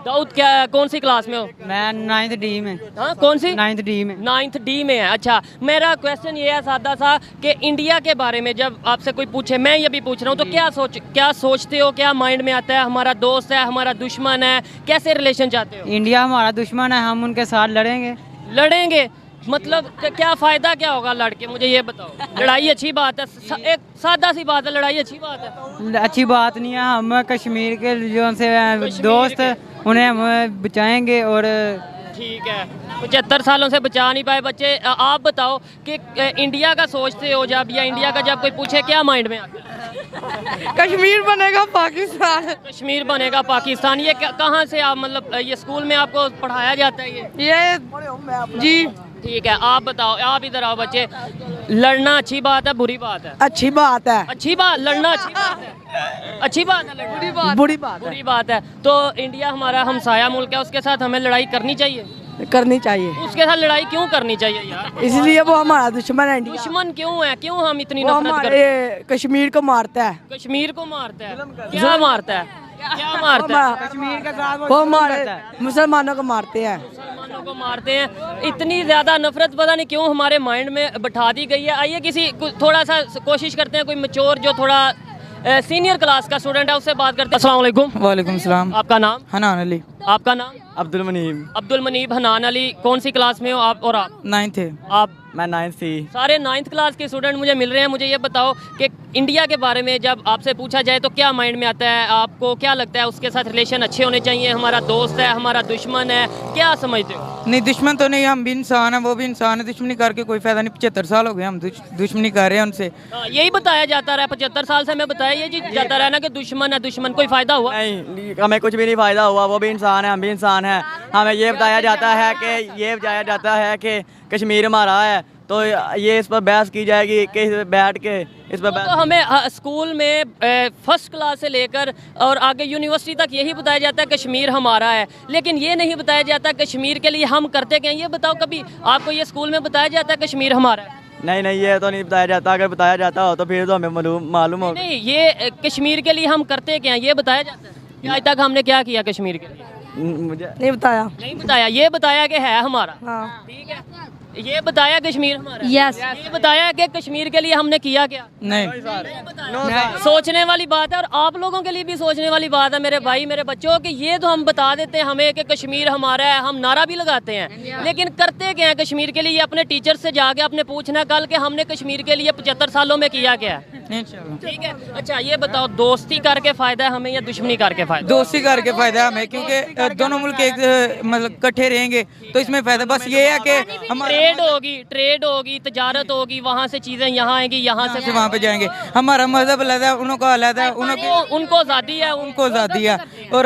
दाऊद क्या कौन सी क्लास में हो? मैं 9th D में। हाँ कौन सी? 9th D में। 9th D में है। अच्छा, मेरा क्वेश्चन ये है सादा सा कि इंडिया के बारे में जब आपसे कोई पूछे, मैं ये भी पूछ रहा हूँ, तो क्या सोचते हो, क्या माइंड में आता है? हमारा दोस्त है, हमारा दुश्मन है, कैसे रिलेशन चाहते हो? इंडिया हमारा दुश्मन है, हम उनके साथ लड़ेंगे। लड़ेंगे मतलब क्या फ़ायदा क्या होगा लड़के, मुझे ये बताओ। लड़ाई अच्छी बात है, एक सादा सी बात है, लड़ाई अच्छी बात है? अच्छी बात नहीं है। हम कश्मीर के जो से दोस्त उन्हें हम बचाएंगे। और ठीक है, 75 सालों से बचा नहीं पाए बच्चे। आप बताओ कि इंडिया का सोचते हो जब, या इंडिया का जब कोई पूछे, क्या माइंड में आता है? कश्मीर बनेगा पाकिस्तान। कश्मीर बनेगा पाकिस्तान। ये कहाँ से आप, मतलब ये स्कूल में आपको पढ़ाया जाता है ये जी ठीक है, आप बताओ, आप इधर आओ बच्चे। लड़ना अच्छी बात है, बुरी बात है? अच्छी बात है। अच्छी बात, लड़ना अच्छी बात है, अच्छी बात है। लड़ना बुरी बात बुरी बात है। तो इंडिया हमारा हमसाया मुल्क है, उसके साथ हमें लड़ाई करनी चाहिए? करनी चाहिए। उसके साथ लड़ाई क्यों करनी चाहिए यार? इसलिए वो हमारा दुश्मन है। इंडिया दुश्मन क्यों है? क्यों हम इतनी वो नफरत करते हैं? हमारे कश्मीर को मारता है। कश्मीर को मारता है? क्या मारता है? क्या मारता है? कश्मीर के साथ वो हमारे मुसलमानों को मारते हैं। मुसलमानों को मारते हैं। इतनी ज़्यादा नफरत पता नहीं क्यों हमारे माइंड में बैठा दी गई है। आइए थोड़ा सा कोशिश करते हैं, कोई मैच्योर जो थोड़ा सीनियर क्लास का स्टूडेंट है उससे बात करते हैं। अस्सलाम वालेकुम। वालेकुम सलाम। आपका नाम? हनान अली। आपका नाम? अब्दुल मनीब। अब्दुल मनीब। हनान अली। कौन सी क्लास में हो आप? और आप? 9th है। आप? मैं 9th C। सारे 9th क्लास के स्टूडेंट मुझे मिल रहे हैं। मुझे ये बताओ कि इंडिया के बारे में जब आपसे पूछा जाए तो क्या माइंड में आता है? आपको क्या लगता है उसके साथ रिलेशन अच्छे होने चाहिए? हमारा दोस्त है, हमारा दुश्मन है, क्या समझते हो? नहीं, दुश्मन तो नहीं, हम भी इंसान है, वो भी इंसान है। दुश्मनी करके कोई फायदा नहीं। 75 साल हो गए हम दुश्मनी कर रहे हैं उनसे। यही बताया जाता रहा 75 साल से, हमें बताया ये चीज जाता रहा ना कि दुश्मन है, दुश्मन। कोई फायदा हुआ? नहीं, हमें कुछ भी नहीं फायदा हुआ। वो भी इंसान है, हम भी इंसान हैं। हमें ये बताया जाता है कि कश्मीर हमारा है, तो ये इस पर बहस की जाएगी कि इस पर बैठ के इस पर तो हमें स्कूल में फर्स्ट क्लास से लेकर और आगे यूनिवर्सिटी तक यही बताया जाता है कश्मीर हमारा है, लेकिन ये नहीं बताया जाता कश्मीर के लिए हम करते क्या? ये बताओ, कभी आपको ये स्कूल में बताया जाता है कश्मीर हमारा है? नहीं, ये तो नहीं बताया जाता। अगर बताया जाता हो तो फिर तो हमें मालूम हो। नहीं, ये कश्मीर के लिए हम करते क्या, ये बताया जाता है कि आज तक हमने क्या किया कश्मीर के लिए? मुझे नहीं बताया। नहीं बताया। ये बताया कि है हमारा। हाँ। ठीक है, ये बताया कश्मीर हमारा। यस। ये बताया कि कश्मीर के लिए हमने किया क्या? नहीं। सोचने वाली बात है, और आप लोगों के लिए भी सोचने वाली बात है मेरे भाई, मेरे बच्चों, कि ये तो हम बता देते हैं हमें कि कश्मीर हमारा है, हम नारा भी लगाते हैं, लेकिन करते क्या है कश्मीर के लिए? अपने टीचर से जाके अपने पूछना कल कि हमने कश्मीर के लिए 75 सालों में किया क्या है। ठीक है, अच्छा ये बताओ, दोस्ती करके फायदा है हमें या दुश्मनी करके फायदा? दोस्ती करके फायदा है हमें, क्योंकि दोनों मुल्क एक मतलब इकट्ठे रहेंगे तो इसमें फायदा बस ये है कि हमारा ट्रेड होगी, तजारत होगी, वहाँ से चीजें यहाँ आएंगी, यहाँ से वहाँ पे जाएंगे। हमारा मजहब अलग है, उनको अलग है, उनको आज़ादी है, उनको आज़ादी है। और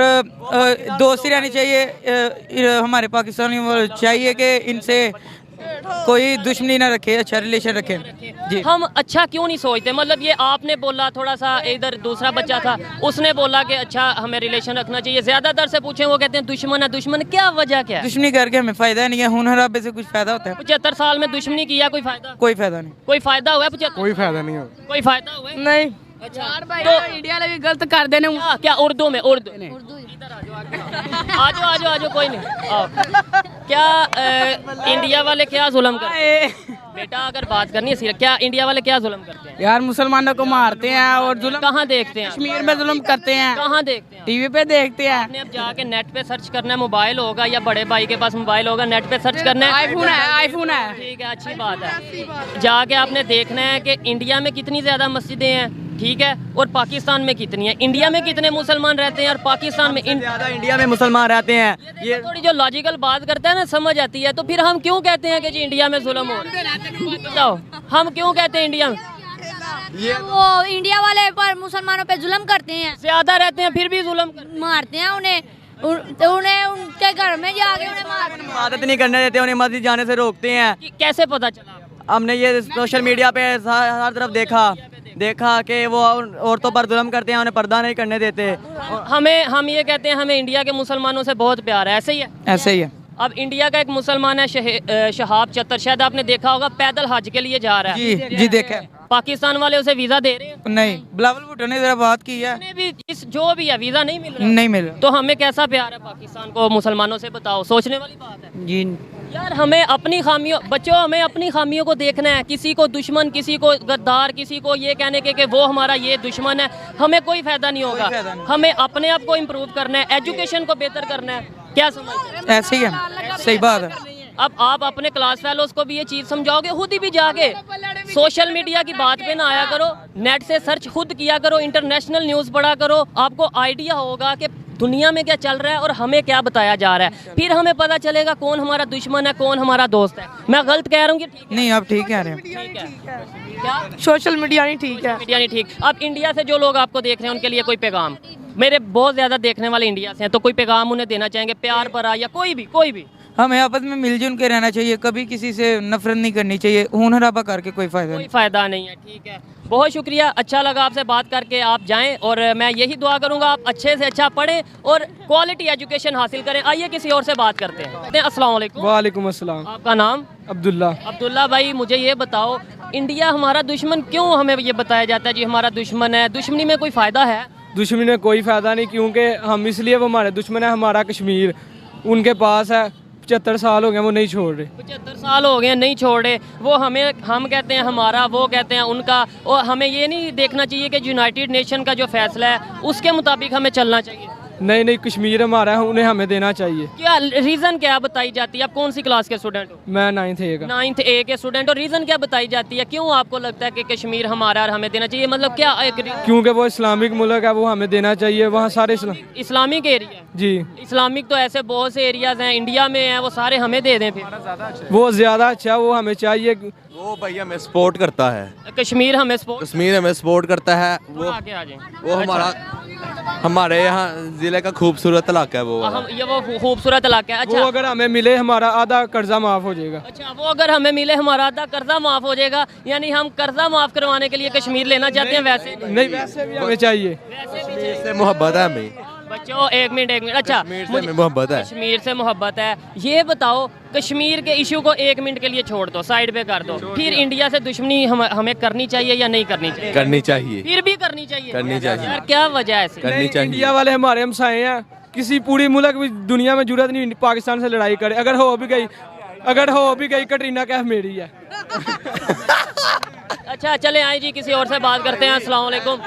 दोस्ती रहनी चाहिए। हमारे पाकिस्तानी चाहिए कि इनसे कोई दुश्मनी ना रखे, अच्छा रिलेशन रखे जी। हम अच्छा क्यों नहीं सोचते? मतलब ये आपने बोला, थोड़ा सा इधर दूसरा बच्चा था उसने बोला कि अच्छा हमें रिलेशन रखना चाहिए। ज्यादातर से पूछे वो कहते हैं दुश्मन है, दुश्मन। क्या वजह क्या है? दुश्मनी करके हमें फायदा नहीं है। हुनर आबे से कुछ फायदा होता है? 75 साल में दुश्मनी किया, कोई फायदा? कोई फायदा नहीं। कोई फायदा हुआ है 75? कोई फायदा नहीं हो। कोई फायदा हुआ है? नहीं। अच्छा, तो इंडिया ने भी गलत कर देने। क्या उर्दू में? उर्दू इधर आ जाओ कोई नहीं आओ। क्या इंडिया वाले क्या जुल्म करते हैं? बेटा अगर बात करनी है, क्या इंडिया वाले क्या जुल्म करते हैं? यार मुसलमानों को मारते हैं और जुल्म कहाँ देखते हैं? कश्मीर में जुल्म करते हैं। कहाँ देखते हैं? टीवी पे देखते हैं। आपने अब जाके नेट पे सर्च करना है, मोबाइल होगा या बड़े भाई के पास मोबाइल होगा, नेट पे सर्च करना है। आईफोन है। ठीक है, अच्छी बात है। जाके आपने देखना है कि इंडिया में कितनी ज़्यादा मस्जिदें हैं, ठीक है, और पाकिस्तान में कितनी है। इंडिया में कितने मुसलमान रहते हैं और पाकिस्तान में ज़्यादा इंडिया में मुसलमान रहते हैं। ये थोड़ी जो लॉजिकल बात करता है ना, समझ आती है। तो फिर हम क्यों कहते हैं कि जी इंडिया में जुल्म हो रहा है? बताओ, हम क्यों कहते हैं इंडिया में? वो इंडिया वाले पर मुसलमानों पे जुल्म करते हैं, ज्यादा रहते हैं फिर भी जुल्म मारते हैं उन्हें उनके घर में जाके उन्हें मारते हैं। इबादत नहीं करने देते, उन्हें मस्जिद जाने से रोकते हैं। कैसे पता चला? हमने ये सोशल मीडिया पे हर तरफ देखा कि वो औरतों पर जुल्म करते हैं, उन्हें पर्दा नहीं करने देते। हम ये कहते हैं हमें इंडिया के मुसलमानों से बहुत प्यार है, ऐसे ही है? ऐसे ही है। अब इंडिया का एक मुसलमान है शहाब चतर, शायद आपने देखा होगा, पैदल हज के लिए जा रहा है। जी देखा है। पाकिस्तान वाले उसे वीजा दे रहे हैं? नहीं, बिलावल भुट्टो ने जरा बात की है, उसने भी इस जो भी है वीजा नहीं मिल रहा। नहीं मिल तो हमें कैसा प्यार है पाकिस्तान को मुसलमानों से, बताओ, सोचने वाली बात है जी। यार। हमें अपनी खामियों, बच्चों हमें अपनी खामियों को देखना है। किसी को दुश्मन, किसी को गद्दार, किसी को ये कहने के कि वो हमारा ये दुश्मन है, हमें कोई फायदा नहीं होगा। हमें अपने आप को इम्प्रूव करना है, एजुकेशन को बेहतर करना है। क्या समझते हैं? ऐसे ही है, सही बात है। अब आप अपने क्लास फेलोज को भी ये चीज़ समझाओगे, खुद ही भी जाके सोशल मीडिया की बात पे ना आया करो, नेट से सर्च खुद किया करो, इंटरनेशनल न्यूज़ पढ़ा करो, आपको आइडिया होगा कि दुनिया में क्या चल रहा है और हमें क्या बताया जा रहा है। फिर हमें पता चलेगा कौन हमारा दुश्मन है, कौन हमारा दोस्त है। मैं गलत कह रहा हूँ कि ठीक नहीं, आप ठीक कह रहे हैं। ठीक है? क्या सोशल मीडिया नहीं ठीक है। मीडिया नहीं ठीक? अब इंडिया से जो लोग आपको देख रहे हैं उनके लिए कोई पैगाम, मेरे बहुत ज़्यादा देखने वाले इंडिया से हैं, तो कोई पैगाम उन्हें देना चाहेंगे, प्यार भरा या कोई भी? हमें आपस में मिलजुल के रहना चाहिए, कभी किसी से नफरत नहीं करनी चाहिए, खून खराबा करके कोई फायदा कोई नहीं। फ़ायदा नहीं है। ठीक है, बहुत शुक्रिया, अच्छा लगा आपसे बात करके। आप जाएं और मैं यही दुआ करूंगा आप अच्छे से अच्छा पढ़ें और क्वालिटी एजुकेशन हासिल करें। आइए किसी और से बात करते हैं। अस्सलाम वालेकुम। वालेकुम अस्सलाम। आपका नाम? अब्दुल्ला। अब्दुल्ला भाई, मुझे ये बताओ, इंडिया हमारा दुश्मन क्यों हमें ये बताया जाता है जी हमारा दुश्मन है? दुश्मनी में कोई फ़ायदा है? दुश्मनी में कोई फ़ायदा नहीं, क्योंकि हम इसलिए वो हमारे दुश्मन है। हमारा कश्मीर उनके पास है, 75 साल हो गए वो नहीं छोड़ रहे। 75 साल हो गए नहीं छोड़ रहे। वो हम कहते हैं हमारा, वो कहते हैं उनका। और हमें ये नहीं देखना चाहिए कि यूनाइटेड नेशन का जो फैसला है उसके मुताबिक हमें चलना चाहिए। नहीं, कश्मीर हमारा है, उन्हें हमें देना चाहिए। क्या रीज़न क्या बताई जाती है? आप कौन सी क्लास के स्टूडेंट हो? मैं 9th A का। 9th A के स्टूडेंट। और रीज़न क्या बताई जाती है, क्यों आपको लगता है कि कश्मीर हमारा और हमें देना चाहिए? मतलब क्या क्योंकि वो इस्लामिक मुल्क है, वो हमें देना चाहिए। वहाँ सारे इस्लामिक एरिया? जी, इस्लामिक तो ऐसे बहुत से एरियाज हैं इंडिया में हैं, वो सारे हमें दे दें फिर। वो ज़्यादा अच्छा, वो हमें चाहिए। वो भाई हमें सपोर्ट करता है, कश्मीर हमें सपोर्ट करता है। वो आगे आ जाएं। वो हमारे यहाँ ज़िले का खूबसूरत इलाका है वो वाला। ये वो खूबसूरत इलाका है। वो अच्छा, अगर हमें मिले हमारा आधा कर्जा माफ़ हो जाएगा। अच्छा, वो अगर हमें मिले हमारा आधा कर्जा माफ़ हो जाएगा, यानी हम कर्जा माफ़ करवाने के लिए कश्मीर लेना चाहते हैं? वैसे नहीं, वैसे भी हमें चाहिए। कश्मीर से मोहब्बत है हमें। बच्चों एक मिनट। अच्छा, कश्मीर से हमें मोहब्बत है। कश्मीर से मोहब्बत है। ये बताओ, कश्मीर के इशू को 1 मिनट के लिए छोड़ दो, साइड पे कर दो, फिर इंडिया से दुश्मनी हमें करनी चाहिए या नहीं करनी चाहिए? करनी चाहिए। फिर भी करनी चाहिए? करनी चाहिए। यार क्या वजह है ऐसी? करनी चाहिए। इंडिया वाले हमारे हमसाए हैं, किसी पूरी मुल्क भी दुनिया में जरूरत नहीं पाकिस्तान से लड़ाई करे। अगर हो भी गई कटरीना कैफ मेरी है। अच्छा, चले आए जी, किसी और से बात करते हैं। अस्सलाम वालेकुम।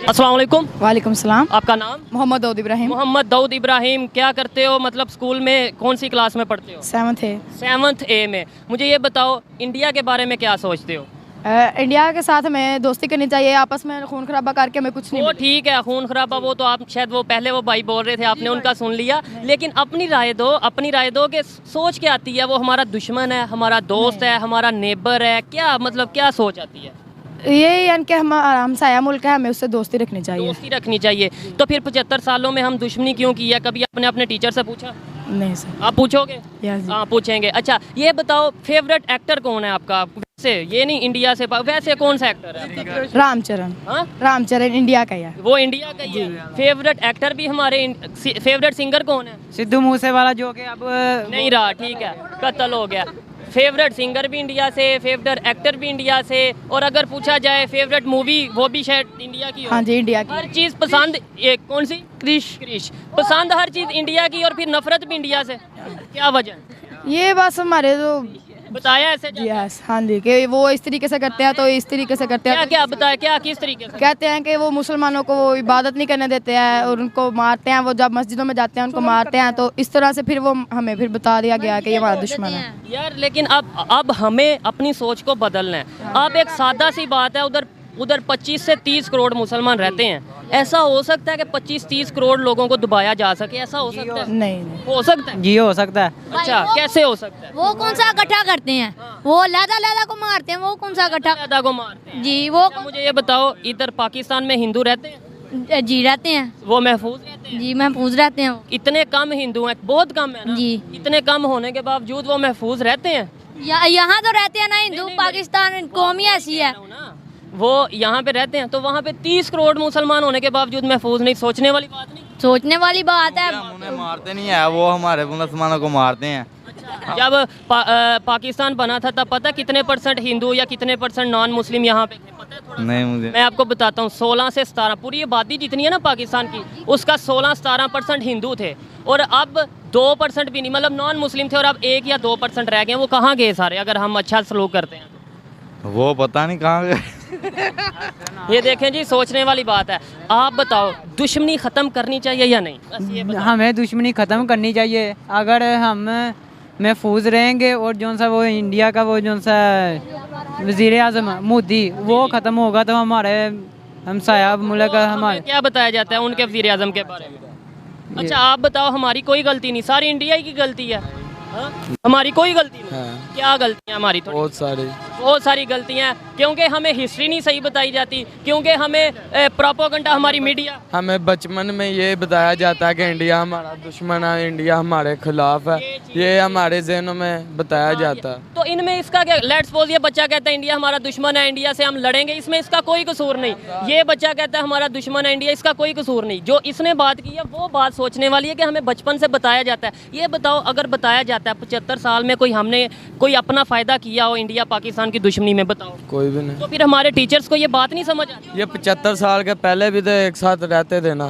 अस्सलाम वालेकुम। वालेकुम सलाम। आपका नाम? मोहम्मद दाऊद इब्राहिम। मोहम्मद दाऊद इब्राहिम। क्या करते हो, मतलब स्कूल में कौन सी क्लास में पढ़ते हो? 7th A। 7th A में। मुझे ये बताओ, इंडिया के बारे में क्या सोचते हो? इंडिया के साथ हमें दोस्ती करनी चाहिए, आपस में खून खराबा करके हमें कुछ नहीं वो ठीक है, खून खराबा वो तो आप शायद वो पहले वो भाई बोल रहे थे, आपने उनका सुन लिया, लेकिन अपनी राय दो कि सोच क्या आती है? वो हमारा दुश्मन है, हमारा दोस्त है, हमारा नेबर है, क्या मतलब क्या सोच आती है? ये यानी कि हमसाया मुल्क है, हमें उससे दोस्ती रखनी चाहिए। दोस्ती रखनी चाहिए। तो फिर 75 सालों में हम दुश्मनी क्यों की है? कभी आपने अपने टीचर से पूछा? नहीं सर। आप पूछोगे? यस जी। हाँ, पूछेंगे। अच्छा, ये बताओ, फेवरेट एक्टर कौन है आपका? वैसे ये नहीं इंडिया से, वैसे कौन सा एक्टर है? रामचरण। हाँ, रामचरण इंडिया का ही है। वो इंडिया का ही है। फेवरेट एक्टर भी हमारे। फेवरेट सिंगर कौन है? सिद्धू मूसेवाला, जो कि अब नहीं रहा, ठीक है, कत्ल हो गया। फेवरेट सिंगर भी इंडिया से, फेवरेट एक्टर भी इंडिया से, और अगर पूछा जाए फेवरेट मूवी, वो भी शायद इंडिया की हो। हाँ जी, इंडिया की। हर चीज़ पसंद, एक कौन सी? क्रिश पसंद, हर चीज़ इंडिया की, और फिर नफरत भी इंडिया से। क्या वजह? ये बस हमारे जो बताया ऐसे? यस, हाँ जी, कि वो इस तरीके से करते हैं तो इस तरीके से करते हैं। क्या क्या बताया, क्या किस तरीके से? कहते हैं कि वो मुसलमानों को वो इबादत नहीं करने देते हैं और उनको मारते हैं। वो जब मस्जिदों में जाते हैं उनको मारते हैं, तो इस तरह से फिर वो हमें फिर बता दिया गया कि ये हमारा दुश्मन है। यार लेकिन अब हमें अपनी सोच को बदलना है। अब एक सादा सी बात है, उधर 25 से 30 करोड़ मुसलमान रहते हैं। ऐसा हो सकता है कि 25-30 करोड़ लोगों को दबाया जा सके? ऐसा हो सकता है? नहीं। हो सकता है जी, हो सकता है। अच्छा, कैसे हो सकता है? वो कौन सा इकट्ठा करते हैं? वो लहदा को मारते हैं, वो कौन सा इकट्ठा? लहदा को मारते हैं जी। वो मुझे ये बताओ, इधर पाकिस्तान में हिंदू रहते हैं? जी रहते हैं। वो महफूज रहते हैं? जी महफूज रहते हैं। इतने कम हिंदू हैं, बहुत कम है ना? जी। इतने कम होने के बावजूद वो महफूज रहते हैं? यहाँ तो रहते हैं ना हिंदू, पाकिस्तान कौम ही ऐसी है। वो यहाँ पे रहते हैं, तो वहाँ पे 30 करोड़ मुसलमान होने के बावजूद महफूज नहीं। सोचने वाली बात नहीं? सोचने वाली बात है। उन्हें मारते नहीं है, वो हमारे मुसलमानों को मारते हैं। अच्छा, जब पाकिस्तान बना था तब पता कितने % हिंदू या कितने % नॉन मुस्लिम यहाँ पे थे, पता है थोड़ा? नहीं मुझे मैं आपको बताता हूँ, 16 से 17 पूरी आबादी जितनी है ना पाकिस्तान की, उसका 16-17% हिंदू थे और अब 2% भी नहीं, मतलब नॉन मुस्लिम थे और अब 1 या 2% रह गए। वो कहाँ गए सारे अगर हम अच्छा सलूक करते हैं? वो पता नहीं कहाँ गए। ये देखें जी, सोचने वाली बात है। आप बताओ, दुश्मनी ख़त्म करनी चाहिए या नहीं? बस ये बताओ। हमें दुश्मनी ख़त्म करनी चाहिए। अगर हम महफूज रहेंगे और जो सा वो इंडिया का वो जो सा वज़ीर आज़म मोदी वो ख़त्म होगा तो हमारे हमसाया मुल्क हमारे क्या बताया जाता है उनके वज़ीर आज़म के बारे में? अच्छा आप बताओ, हमारी कोई गलती नहीं, सारी इंडिया की गलती है। हाँ? हमारी कोई गलती नहीं। क्या गलतियाँ हमारी? बहुत सारी गलतियाँ, क्योंकि हमें हिस्ट्री नहीं सही बताई जाती, क्योंकि हमें प्रोपेगेंडा हमारी मीडिया, हमें बचपन में ये बताया जाता है कि इंडिया हमारा दुश्मन है, इंडिया हमारे खिलाफ है, ये हमारे जहनों में बताया जाता है। तो इनमें इसका क्या? लेट्स सपोज ये बच्चा कहता है इंडिया हमारा दुश्मन है, इंडिया से हम लड़ेंगे, इसमें इसका कोई कसूर नहीं। ये बच्चा कहता है हमारा दुश्मन है इंडिया, इसका कोई कसूर नहीं। जो इसने बात की है वो बात सोचने वाली है कि हमें बचपन से बताया जाता है। ये बताओ, अगर बताया जाता है 75 साल में हमने कोई अपना फ़ायदा किया हो इंडिया पाकिस्तान की दुश्मनी में, बताओ? कोई भी नहीं। तो फिर हमारे टीचर्स को ये बात नहीं समझ आती? ये 75 साल के पहले भी तो एक साथ रहते थे ना।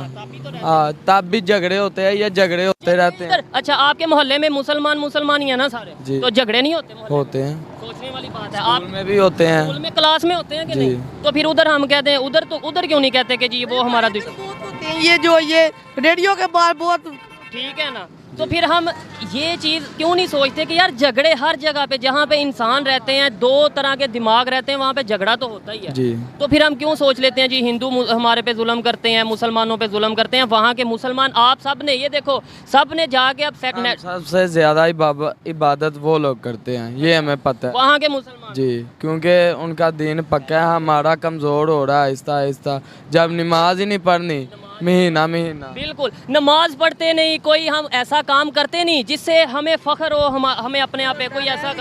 हाँ, तब भी झगड़े होते हैं, ये झगड़े होते रहते हैं। अच्छा, आपके मोहल्ले में मुसलमान ही है ना सारे? जी। तो झगड़े नहीं होते? होते हैं। सोचने वाली बात है। स्कूल में भी होते हैं, स्कूल में क्लास में होते हैं कि नहीं? तो फिर उधर हम कहते हैं, उधर क्यों नहीं कहते कि जी वो हमारा दुश्मन? ये जो ये रेडियो के बार बहुत ठीक है ना। तो फिर हम ये चीज़ क्यों नहीं सोचते कि यार झगड़े हर जगह पे, जहाँ पे इंसान रहते हैं, 2 तरह के दिमाग रहते हैं, वहाँ पे झगड़ा तो होता ही है जी। तो फिर हम क्यों सोच लेते हैं जी हिंदू हमारे पे जुल्म करते हैं, मुसलमानों पे जुल्म करते हैं? वहाँ के मुसलमान, आप सब ने ये देखो, सब ने जाके अब सबसे ज़्यादा इबादत वो लोग करते हैं, ये हमें पता है, वहाँ के मुसलमान जी, क्योंकि उनका दीन पक्का है। हमारा कमज़ोर हो रहा है आहिस्ता आहिस्ता, जब नमाज ही नहीं पढ़नी महीना बिल्कुल नमाज पढ़ते नहीं, कोई हम ऐसा काम करते नहीं जिससे हमें फख्र हो, हमें अपने आप पे कोई ऐसा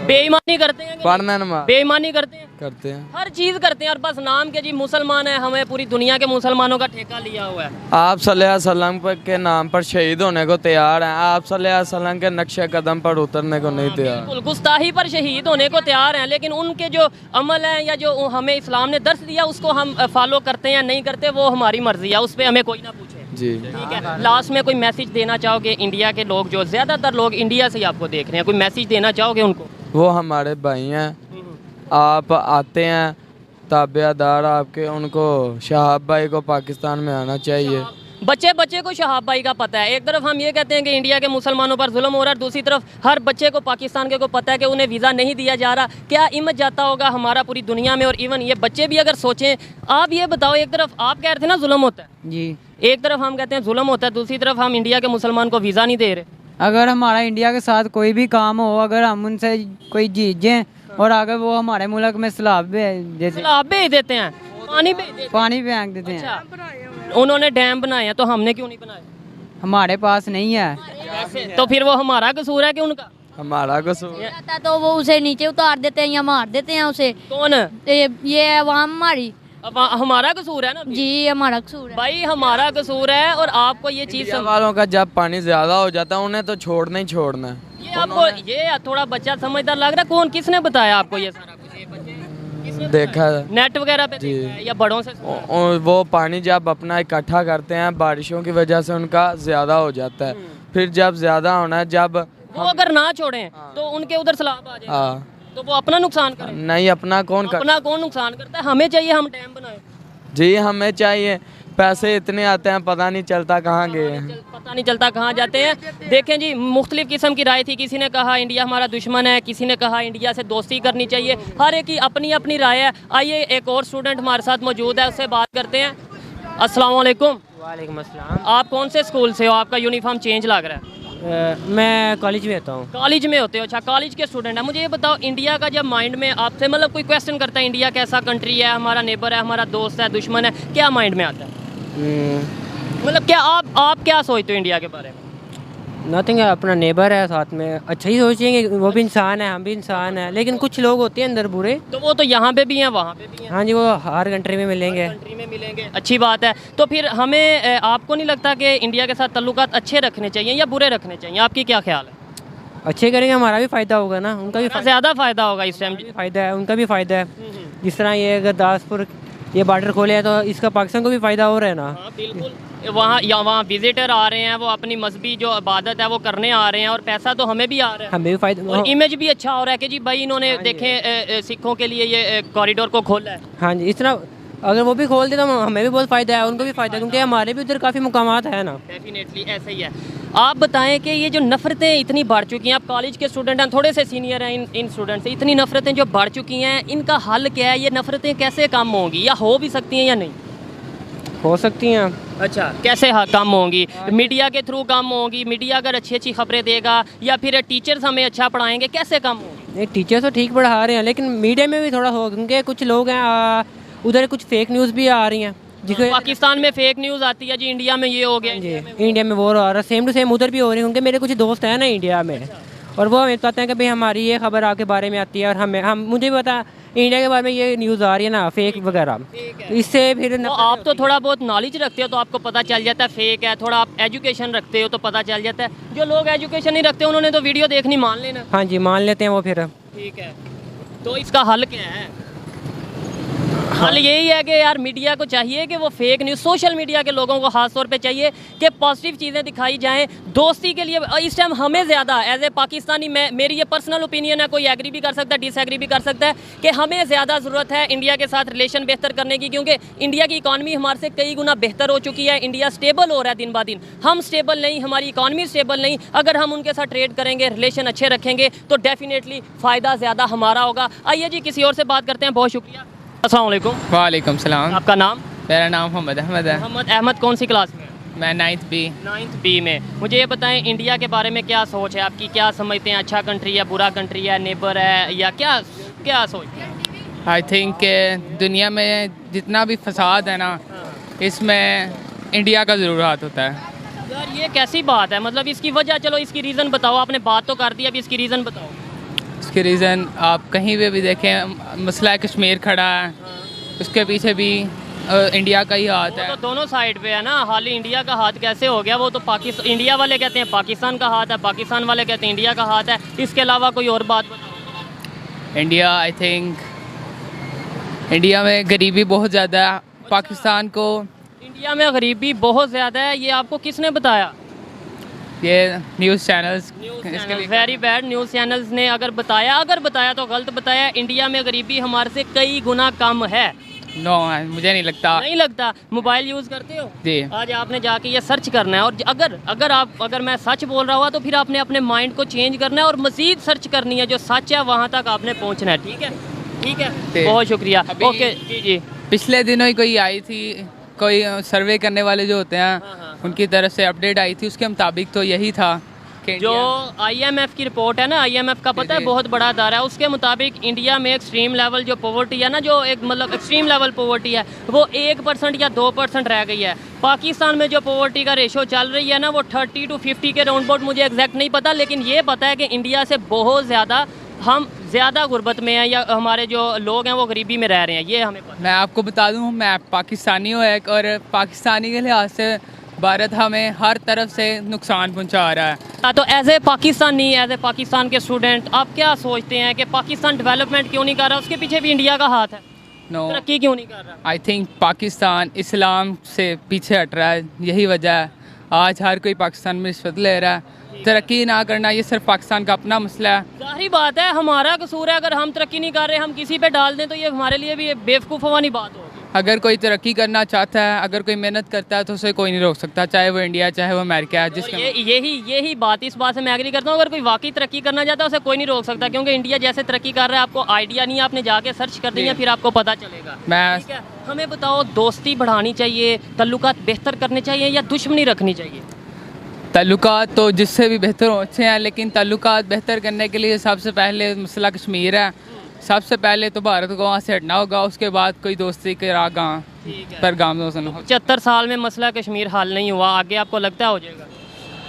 बेईमानी करते हैं, पढ़ना नमाज बेईमानी करते हैं, हर चीज़ करते हैं और बस नाम के जी मुसलमान है, हमें पूरी दुनिया के मुसलमानों का ठेका लिया हुआ है। आप सल्लल्लाहु अलैहि वसल्लम के नाम पर शहीद होने को तैयार हैं, आप सल्लल्लाहु अलैहि वसल्लम के नक्शे कदम पर उतरने को नहीं तैयार। बिल्कुल, गुस्ताही पर शहीद होने को तैयार हैं, लेकिन उनके जो अमल हैं या जो हमें इस्लाम ने दर्श दिया उसको हम फॉलो करते हैं या नहीं करते, वो हमारी मर्जी है, उस पर हमें कोई ना पूछे। जी ठीक है। लास्ट में कोई मैसेज देना चाहोगे इंडिया के लोग, जो ज़्यादातर लोग इंडिया से ही आपको देख रहे हैं, कोई मैसेज देना चाहोगे उनको? वो हमारे भाई हैं, आप आते हैं ताबेदार आपके, उनको शहाब भाई को पाकिस्तान में आना चाहिए। बच्चे को शहाब भाई का पता है। एक तरफ हम ये कहते हैं कि इंडिया के मुसलमानों पर जुल्म हो रहा है, दूसरी तरफ हर बच्चे को पाकिस्तान के को पता है कि उन्हें वीज़ा नहीं दिया जा रहा। क्या इमेज जाता होगा हमारा पूरी दुनिया में? और इवन ये बच्चे भी अगर सोचें, आप ये बताओ, एक तरफ आप कह रहे थे ना जुल्म होता है जी, एक तरफ हम कहते हैं जुल्म होता है, दूसरी तरफ हम इंडिया के मुसलमान को वीज़ा नहीं दे रहे। अगर हमारा इंडिया के साथ कोई भी काम हो, अगर हम उनसे कोई जीत जाएं और अगर वो हमारे मुल्क में सैलाब भेज देते हैं, पानी फेंक देते हैं। अच्छा, उन्होंने डैम बनाए हैं तो हमने क्यों नहीं बनाए? हमारे पास नहीं है, तो फिर वो हमारा कसूर है कि उनका? हमारा कसूर रहता तो वो उसे नीचे उतार देते हैं या मार देते हैं उसे। कौन? ये अवाम हमारी। अब हमारा कसूर है ना जी, हमारा कसूर है भाई, हमारा कसूर है। और आपको ये चीज़ वालों का जब पानी ज्यादा हो जाता है उन्हें तो छोड़ना ही छोड़ना है। ये आपको ये थोड़ा बच्चा समझदार लग रहा है। कौन, किसने बताया आपको ये सारा कुछ? ये बच्चे देखा नेट वगैरह पे देखा है या बड़ों से? वो पानी जब अपना इकट्ठा करते हैं बारिशों की वजह से उनका ज्यादा हो जाता है, फिर जब ज्यादा होना है, जब वो अगर ना छोड़ें तो उनके उधर सैलाब आ जाए तो वो अपना नुकसान करें? नहीं, अपना कौन नुकसान करता है? हमें चाहिए हम डैम बनाए जी, हमें चाहिए। पैसे इतने आते हैं पता नहीं चलता कहाँ गए हैं, पता नहीं चलता कहाँ जाते हैं। देखें जी, मुख्तलिफ किस्म की राय थी। किसी ने कहा इंडिया हमारा दुश्मन है, किसी ने कहा इंडिया से दोस्ती करनी चाहिए। हर एक की अपनी अपनी राय है। आइए, एक और स्टूडेंट हमारे साथ मौजूद है, उससे बात करते हैं। अस्सलाम वालेकुम। वालेकुम अस्सलाम। आप कौन से स्कूल से हो? आपका यूनिफॉर्म चेंज लग रहा है। मैं कॉलेज में होता हूँ। कॉलेज में होते हो? अच्छा, कॉलेज के स्टूडेंट है। मुझे ये बताओ, इंडिया का जब माइंड में आपसे मतलब कोई क्वेश्चन करता है इंडिया कैसा कंट्री है, हमारा नेबर है, हमारा दोस्त है, दुश्मन है, क्या माइंड में आता है? मतलब क्या आप क्या सोचते हो इंडिया के बारे में? नथिंग है, अपना नेबर है, साथ में अच्छा ही सोचेंगे, वो भी इंसान है, हम भी इंसान है, लेकिन कुछ लोग होते हैं अंदर बुरे। तो वो तो यहाँ पे भी हैं, वहाँ पे भी हैं। हाँ जी, वो हर कंट्री में मिलेंगे। अच्छी बात है। तो फिर हमें आपको नहीं लगता कि इंडिया के साथ ताल्लुकात अच्छे रखने चाहिए या बुरे रखने चाहिए? आपकी क्या ख्याल है? अच्छे करेंगे हमारा भी फ़ायदा होगा ना, उनका भी ज़्यादा फ़ायदा होगा इस टाइम। फ़ायदा है, उनका भी फ़ायदा है। जिस तरह ये गुरदासपुर ये बॉर्डर खोले हैं तो इसका पाकिस्तान को भी फ़ायदा हो रहा है ना। हाँ बिल्कुल, वहाँ विजिटर आ रहे हैं, वो अपनी मजहबी जो इबादत है वो करने आ रहे हैं, और पैसा तो हमें भी आ रहा है, हमें भी फ़ायदा, और इमेज भी अच्छा हो रहा है कि जी भाई इन्होंने देखें सिखों के लिए ये कॉरिडोर को खोला है। हाँ जी, इस तरह अगर वो भी खोल दे तो हमें भी बहुत फ़ायदा है, उनको भी फ़ायदा है, क्योंकि हमारे भी उधर काफ़ी मुकामात है ना। डेफिनेटली ऐसा ही है। आप बताएं कि ये जो नफ़रतें इतनी बढ़ चुकी हैं, आप कॉलेज के स्टूडेंट हैं, थोड़े से सीनियर हैं इन स्टूडेंट से, इतनी नफ़रतें जो बढ़ चुकी हैं, इनका हल क्या है? ये नफ़रतें कैसे कम होंगी, या हो भी सकती हैं या नहीं? हो सकती हैं। अच्छा, कैसे कम होंगी? मीडिया के थ्रू कम होंगी? मीडिया अगर अच्छी अच्छी खबरें देगा, या फिर टीचर्स हमें अच्छा पढ़ाएंगे, कैसे कम होंगी? ये टीचर तो ठीक पढ़ा रहे हैं, लेकिन मीडिया में भी थोड़ा हो, क्योंकि कुछ लोग हैं उधर कुछ फेक न्यूज़ भी आ रही हैं। पाकिस्तान में फेक न्यूज़ आती है जी, इंडिया में ये हो गया जी, इंडिया में वो आ रहा है, सेम टू सेम उधर भी हो रही है, क्योंकि मेरे कुछ दोस्त हैं ना इंडिया में, और वो हमें बताते हैं कि भाई हमारी ये खबर आपके बारे में आती है, और हम मुझे भी पता इंडिया के बारे में ये न्यूज़ आ रही है ना, फेक वगैरह, इससे फिर तो आप तो थोड़ा बहुत नॉलेज रखते हो तो आपको पता चल जाता है फेक है, थोड़ा आप एजुकेशन रखते हो तो पता चल जाता है। जो लोग एजुकेशन नहीं रखते उन्होंने तो वीडियो देखनी मान लेना। हाँ जी, मान लेते हैं वो फिर। ठीक है, तो इसका हल क्या है? हल यही है कि यार मीडिया को चाहिए कि वो फेक न्यूज़, सोशल मीडिया के लोगों को खास तौर पे चाहिए कि पॉजिटिव चीज़ें दिखाई जाएं। दोस्ती के लिए इस टाइम हमें ज़्यादा एज ए पाकिस्तानी, मेरी ये पर्सनल ओपिनियन है, कोई एग्री भी कर सकता है, डिसएग्री भी कर सकता है, कि हमें ज़्यादा ज़रूरत है इंडिया के साथ रिलेशन बेहतर करने की, क्योंकि इंडिया की इकॉनमी हमारे से कई गुना बेहतर हो चुकी है। इंडिया स्टेबल हो रहा है दिन ब दिन, हम स्टेबल नहीं, हमारी इकॉनमी स्टेबल नहीं। अगर हम उनके साथ ट्रेड करेंगे, रिलेशन अच्छे रखेंगे, तो डेफिनेटली फ़ायदा ज़्यादा हमारा होगा। आइए जी किसी और से बात करते हैं। बहुत शुक्रिया। अस्सलाम वालेकुम। वालेकुम सलाम। आपका नाम? मेरा नाम मोहम्मद अहमद है। मोहम्मद अहमद कौन सी क्लास में? मैं 9th B में। मुझे ये बताएं इंडिया के बारे में क्या सोच है आपकी, क्या समझते हैं, अच्छा कंट्री है, बुरा कंट्री है, नेबर है, या क्या क्या सोचते हैं? आई थिंक दुनिया में जितना भी फसाद है ना, इसमें इंडिया का ज़रूर हाथ होता है। यार ये कैसी बात है, मतलब इसकी वजह, चलो इसकी रीज़न बताओ। आपने बात तो कर दी, अभी इसकी रीज़न बताओ। इसके रीज़न आप कहीं पे भी देखें, मसला कश्मीर खड़ा है, उसके पीछे भी इंडिया का ही हाथ है। तो दोनों साइड पे है ना, हाल ही इंडिया का हाथ कैसे हो गया? वो तो पाकिस्तान, इंडिया वाले कहते हैं पाकिस्तान का हाथ है, पाकिस्तान वाले कहते हैं इंडिया का हाथ है। इसके अलावा कोई और बात बताओ। इंडिया, आई थिंक इंडिया में गरीबी बहुत ज़्यादा है। पाकिस्तान को इंडिया में गरीबी बहुत ज़्यादा है, ये आपको किसने बताया? ये news channels, very bad news channels ने अगर बताया तो गलत बताया। इंडिया में गरीबी हमारे से कई गुना कम है। नो, मुझे नहीं लगता। मोबाइल यूज़ करते हो जी? आज आपने जाके ये सर्च करना है, और अगर मैं सच बोल रहा हुआ तो फिर आपने अपने माइंड को चेंज करना है और मज़ीद सर्च करनी है, जो सच है वहाँ तक आपने पहुँचना है। ठीक है, ठीक है, बहुत शुक्रिया। ओके जी जी। पिछले दिनों ही कोई आई थी, कोई सर्वे करने वाले जो होते हैं, उनकी तरफ से अपडेट आई थी, उसके मुताबिक तो यही था कि जो IMF की रिपोर्ट है ना, IMF का पता है बहुत बड़ा अदारा है, उसके मुताबिक इंडिया में एक्सट्रीम लेवल जो पॉवर्टी है ना, जो एक मतलब एक्सट्रीम लेवल पॉवर्टी है, वो 1% या 2% रह गई है। पाकिस्तान में जो पॉवर्टी का रेशो चल रही है ना, वो 30 to 50 के राउंड अबाउट, मुझे एग्जैक्ट नहीं पता, लेकिन ये पता है कि इंडिया से बहुत ज़्यादा हम ज़्यादा गुर्बत में हैं, या हमारे जो लोग हैं वो गरीबी में रह रहे हैं, ये हमें पता। मैं आपको बता दूं, मैं पाकिस्तानी हूँ एक, और पाकिस्तानी के लिहाज से भारत हमें हर तरफ से नुकसान पहुंचा रहा है। तो एज ए पाकिस्तान के स्टूडेंट आप क्या सोचते हैं कि पाकिस्तान डेवलपमेंट क्यों नहीं कर रहा? उसके पीछे भी इंडिया का हाथ है। तरक्की क्यों नहीं कर रहा? आई थिंक पाकिस्तान इस्लाम से पीछे हट रहा है, यही वजह है। आज हर कोई पाकिस्तान में रिश्वत ले रहा है। तरक्की ना करना ये सिर्फ पाकिस्तान का अपना मसला है। जाहिर बात है हमारा कसूर है, अगर हम तरक्की नहीं कर रहे, हम किसी पे डाल दें तो ये हमारे लिए भी बेवकूफ़ वाली बात होगी। अगर कोई तरक्की करना चाहता है, अगर कोई मेहनत करता है, तो उसे कोई नहीं रोक सकता, चाहे वो इंडिया चाहे वो अमेरिका है। जिसका यही बात, इस बात से मैं एग्री करता हूँ। अगर कोई वाकई तरक्की करना चाहता है, उसे कोई नहीं रोक सकता, क्योंकि इंडिया जैसे तरक्की कर रहा है, आपको आइडिया नहीं है, आपने जाके सर्च कर दिया, फिर आपको पता चलेगा। ठीक है, हमें बताओ, दोस्ती बढ़ानी चाहिए, तल्लुकात बेहतर करने चाहिए, या दुश्मनी रखनी चाहिए? तल्लुकात तो जिससे भी बेहतर हो अच्छे हैं, लेकिन तल्लुकात बेहतर करने के लिए सबसे पहले मसला कश्मीर है। सबसे पहले तो भारत को वहाँ से हटना होगा, उसके बाद कोई दोस्ती के पर गामजन हो। 75 साल में मसला कश्मीर हल नहीं हुआ, आगे आपको लगता है हो जाएगा?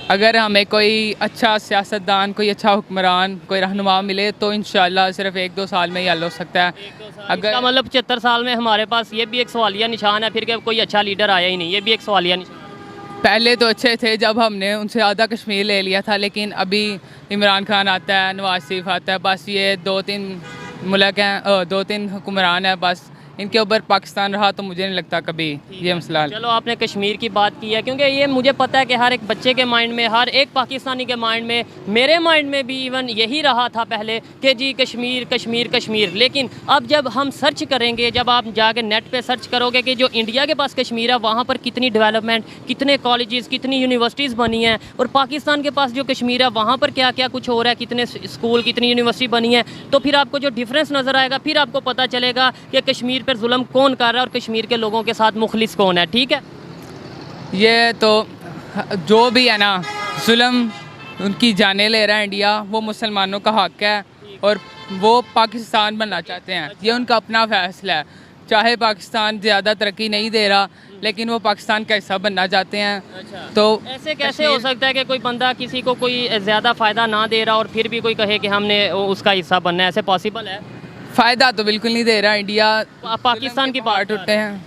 अगर हमें कोई अच्छा सियासतदान, कोई अच्छा हुक्मरान, कोई रहनुमा मिले तो इंशाल्लाह सिर्फ 1-2 साल में ही हल हो सकता है। अगर मतलब 75 साल में हमारे पास ये भी एक सवालिया निशान है फिर कि कोई अच्छा लीडर आया ही नहीं, ये भी एक सवालिया निशान। पहले तो अच्छे थे जब हमने उनसे आधा कश्मीर ले लिया था, लेकिन अभी इमरान खान आता है, नवाज शरीफ आता है, बस ये 2-3 मुल्क हैं, 2-3 हुक्मरान हैं, बस इनके ऊपर पाकिस्तान रहा तो मुझे नहीं लगता कभी ये मसला। चलो आपने कश्मीर की बात की है, क्योंकि ये मुझे पता है कि हर एक बच्चे के माइंड में, हर एक पाकिस्तानी के माइंड में, मेरे माइंड में भी इवन यही रहा था पहले कि जी कश्मीर कश्मीर कश्मीर। लेकिन अब जब हम सर्च करेंगे, जब आप जाके नेट पे सर्च करोगे कि जो इंडिया के पास कश्मीर है वहाँ पर कितनी डेवलपमेंट, कितने कॉलेजेस, कितनी यूनिवर्सिटीज़ बनी हैं, और पाकिस्तान के पास जो कश्मीर है वहाँ पर क्या क्या कुछ हो रहा है, कितने स्कूल, कितनी यूनिवर्सिटी बनी है, तो फिर आपको जो डिफरेंस नज़र आएगा, फिर आपको पता चलेगा कि कश्मीर पर जुल्म कौन कर रहा है और कश्मीर के लोगों के साथ मुखलिस कौन है। ठीक है, ये तो जो भी है ना जुल्म उनकी जाने ले रहा है इंडिया, वो मुसलमानों का हक है और वो पाकिस्तान बनना चाहते हैं, ये उनका अपना फैसला है। चाहे पाकिस्तान ज़्यादा तरक्की नहीं दे रहा, लेकिन वो पाकिस्तान का हिस्सा बनना चाहते हैं। अच्छा। तो ऐसे कैसे हो सकता है कि कोई बंदा किसी को कोई ज़्यादा फ़ायदा ना दे रहा और फिर भी कोई कहे कि हमने उसका हिस्सा बनना है? ऐसे पॉसिबल है? फ़ायदा तो बिल्कुल नहीं दे रहा इंडिया, पाकिस्तान की पार्ट उठते हैं।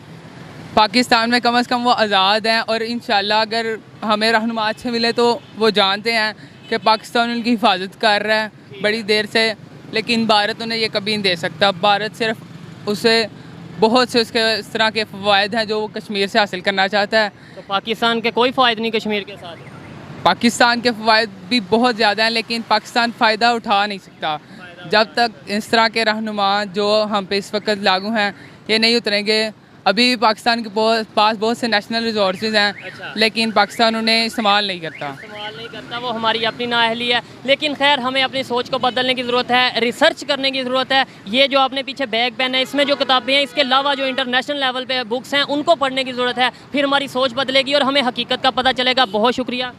पाकिस्तान में कम से कम वो आज़ाद हैं और इंशाल्लाह अगर हमें रहनुमा अच्छे मिले तो वो जानते हैं कि पाकिस्तान उनकी हिफाजत कर रहा है बड़ी देर से, लेकिन भारत उन्हें ये कभी नहीं दे सकता। भारत सिर्फ उसे बहुत से उसके इस तरह के फ़वायद हैं जो वो कश्मीर से हासिल करना चाहता है। तो पाकिस्तान के कोई फ़ायदे नहीं कश्मीर के साथ? पाकिस्तान के फ़वायद भी बहुत ज़्यादा हैं, लेकिन पाकिस्तान फ़ायदा उठा नहीं सकता जब तक इस तरह के रहनुमा जो हम पे इस वक्त लागू हैं ये नहीं उतरेंगे। अभी भी पाकिस्तान के पास बहुत से नेशनल रिसोर्सेज हैं। अच्छा। लेकिन पाकिस्तान उन्हें इस्तेमाल नहीं करता। वो हमारी अपनी नाअहली है। लेकिन खैर हमें अपनी सोच को बदलने की ज़रूरत है, रिसर्च करने की ज़रूरत है। ये जो आपने पीछे बैग पेन है, इसमें जो किताबें हैं, इसके अलावा जो इंटरनेशनल लेवल पे बुक्स हैं उनको पढ़ने की ज़रूरत है। फिर हमारी सोच बदलेगी और हमें हकीकत का पता चलेगा। बहुत शुक्रिया,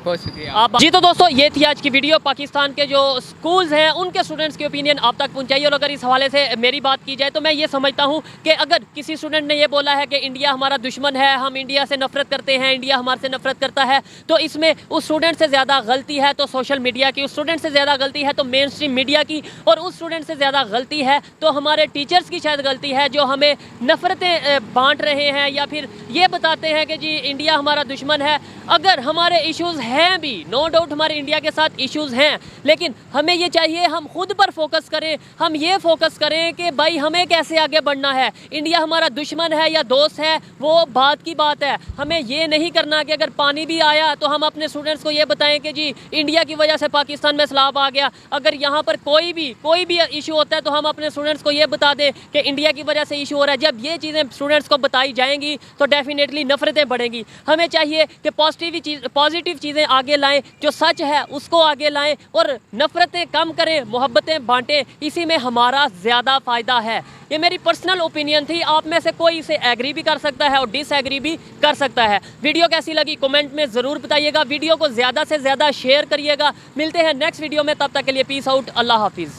बहुत शुक्रिया आप। जी तो दोस्तों, ये थी आज की वीडियो। पाकिस्तान के जो स्कूल्स हैं उनके स्टूडेंट्स की ओपिनियन आप तक पहुंचाइए। और अगर इस हवाले से मेरी बात की जाए तो मैं ये समझता हूं कि अगर किसी स्टूडेंट ने ये बोला है कि इंडिया हमारा दुश्मन है, हम इंडिया से नफरत करते हैं, इंडिया हमारे से नफरत करता है, तो इसमें उस स्टूडेंट से ज़्यादा गलती है तो सोशल मीडिया की, उस स्टूडेंट से ज़्यादा गलती है तो मेन स्ट्रीम मीडिया की, और उस स्टूडेंट से ज़्यादा गलती है तो हमारे टीचर्स की शायद गलती है जो हमें नफरतें बांट रहे हैं या फिर ये बताते हैं कि जी इंडिया हमारा दुश्मन है। अगर हमारे इश्यूज़ हैं भी, नो डाउट हमारे इंडिया के साथ इश्यूज़ हैं, लेकिन हमें ये चाहिए हम खुद पर फोकस करें। हम ये फोकस करें कि भाई हमें कैसे आगे बढ़ना है। इंडिया हमारा दुश्मन है या दोस्त है वो बात की बात है। हमें ये नहीं करना कि अगर पानी भी आया तो हम अपने स्टूडेंट्स को ये बताएं कि जी इंडिया की वजह से पाकिस्तान में सैलाब आ गया। अगर यहाँ पर कोई भी इशू होता है तो हम अपने स्टूडेंट्स को ये बता दें कि इंडिया की वजह से इशू हो रहा है। जब ये चीज़ें स्टूडेंट्स को बताई जाएंगी तो डेफिनेटली नफरतें बढ़ेंगी। हमें चाहिए कि पॉजिटिव चीज़ें आगे लाएं, जो सच है उसको आगे लाएं और नफरतें कम करें, मोहब्बतें बांटें। इसी में हमारा ज़्यादा फ़ायदा है। ये मेरी पर्सनल ओपिनियन थी। आप में से कोई इसे एग्री भी कर सकता है और डिसएग्री भी कर सकता है। वीडियो कैसी लगी कमेंट में ज़रूर बताइएगा। वीडियो को ज़्यादा से ज़्यादा शेयर करिएगा। मिलते हैं नेक्स्ट वीडियो में, तब तक के लिए पीस आउट, अल्लाह हाफिज़।